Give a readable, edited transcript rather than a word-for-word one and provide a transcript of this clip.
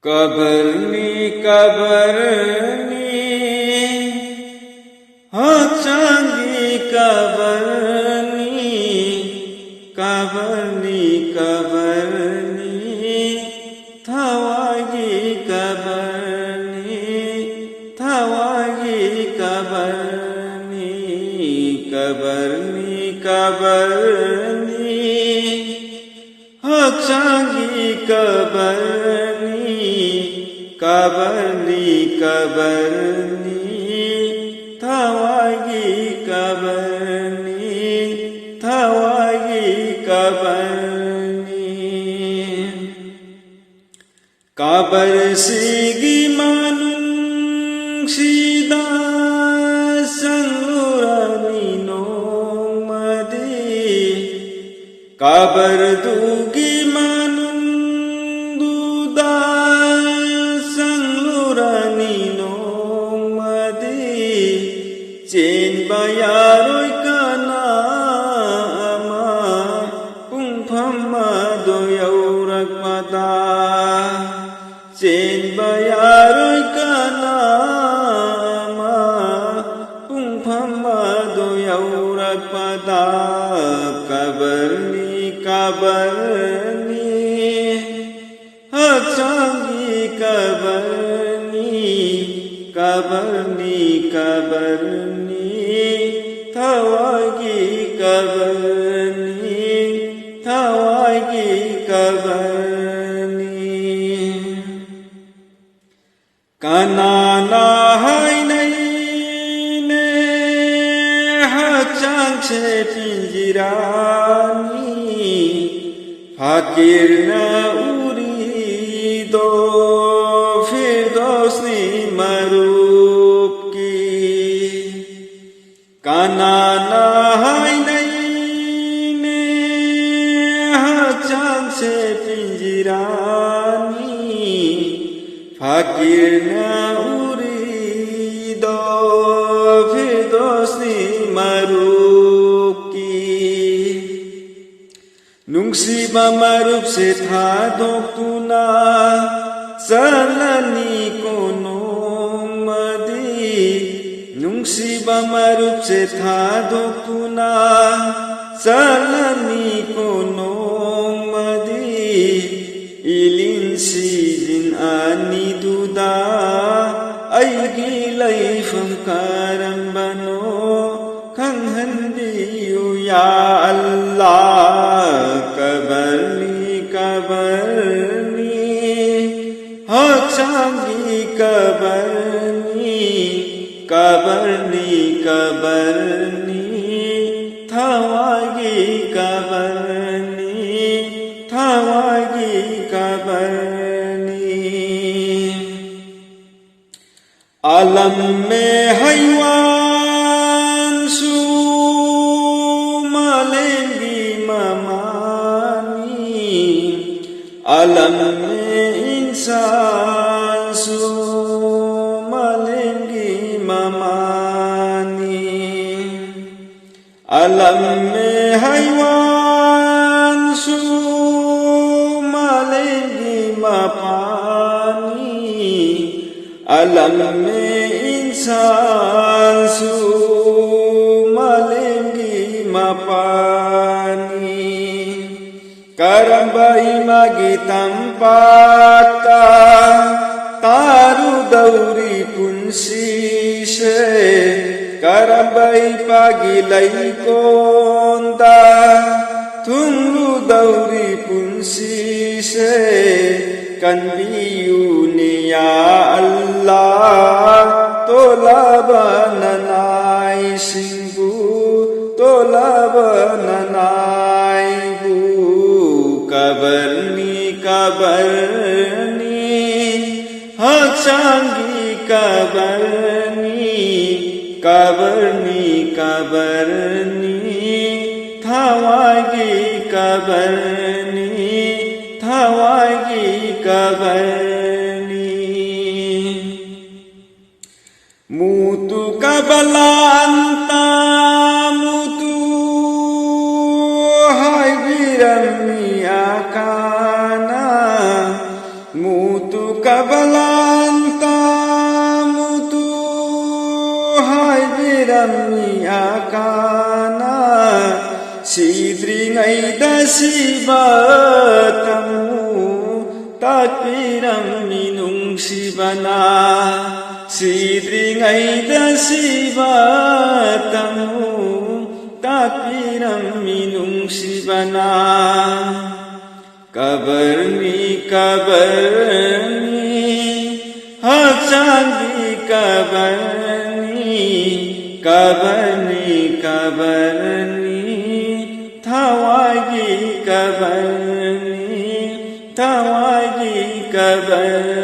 Kabarni Hachangi kabarni Thawagi kabarni Hachangi kabarni Thawagi kabarni Kabar sigi manung sida sanglurani nomadi Kabar dugi manung duda sanglurani nomadi Chen bayaroi kana ama pungphamma doyaurak mata Chen bayaroi kana ama pungphamma doyaurak mata Kabarni Hachangi kabarni Thawagi kabarni Kanana hainai ne hachang se pinjirani Fakir na urido firdosni marup ki Kanana hainai ne hachang se pinjirani Fakir na urido firdosni marup ki Nungsiba marup se thadok tuna salani kono madi Nungsiba marup se thadok tuna salani kono madi Ilin sijin ani duda aigi laifam karambano Khanghandiyu ya Allah Kabarni Hachangi kabarni Thawagi kabarni Alam mein haywan su malengi mamani Alam mein insan su malengi mamani Alam mein haywan su malengi mapani Alam mein insan su malengi mapani Karamba imagi tampata taru dauri punsi se Karamba ipagi laikonda tunglu dauri punsi se Kanbiyuni ya Allah tolabananai singbu tolabananai bu Kabarni Hachangi kabarni Thawagi kabarni Mutu kabalanta mutu hai birami akana mutu kabalanta mutu haibirami akana sidringaida sibatamu takirami nungsibana sidringaida sibatamu takirami nungsibana kabarni kabarni haksangi kabarni kabarni kabarni thawagi kabarni thawagi kabarni